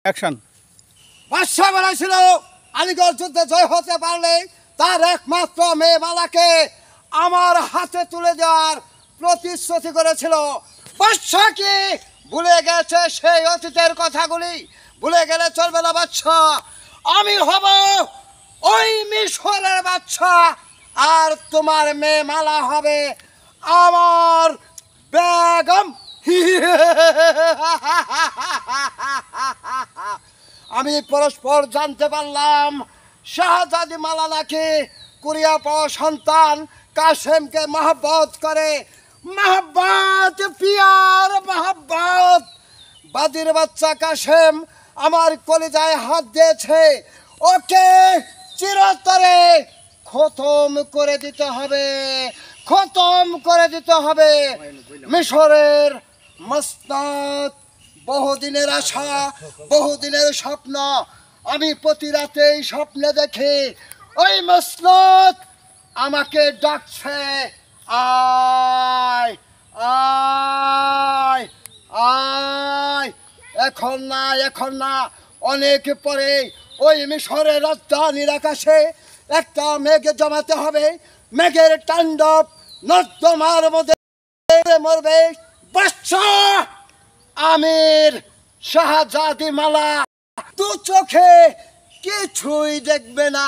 Action. বাদশা বলেছিল আলীগড় যুদ্ধে জয় হতে পারলে তার একমাত্র মেয়ে মালাকে আমার হাতে তুলে দেওয়ার প্রতিশ্রুতি করেছিল। বাদশা কি ভুলে গেছে সেই অতীতের কথাগুলি? ভুলে গেলে চলবে না বাদশা। আমি হব ওই মিশরের বাদশা, আর তোমার মেয়ে মালা হবে আমার বেগম। আমি পরস্পর জানতে পারলাম শাহজাদি মালা নাকি কুরিয়া পাওয়া সন্তান কাসেমকে মহব্বত করে। মহব্বত পিয়ার মহব্বত। বাদির বাচ্চা কাসেম আমার কলিজায় হাত দিয়েছে। ওকে চিরতরে খতম করে দিতে হবে, খতম করে দিতে হবে। মিশরের মসনদ বহুদিনের আশা, বহুদিনের স্বপ্ন। আমি প্রতি রাতেই স্বপ্নে দেখি ওই মসনদ আমাকে ডাকছে, আয় আয় আয়। এখন না, এখন না, অনেক পরে ওই মিশরের রাজধানীর আকাশে একটা মেঘ জমাতে হবে। মেঘের তাণ্ডব নর্দমার মধ্যে মরবে বাদশা। আমির শাহজাদি মালা দু চোখে কিছুই দেখবে না।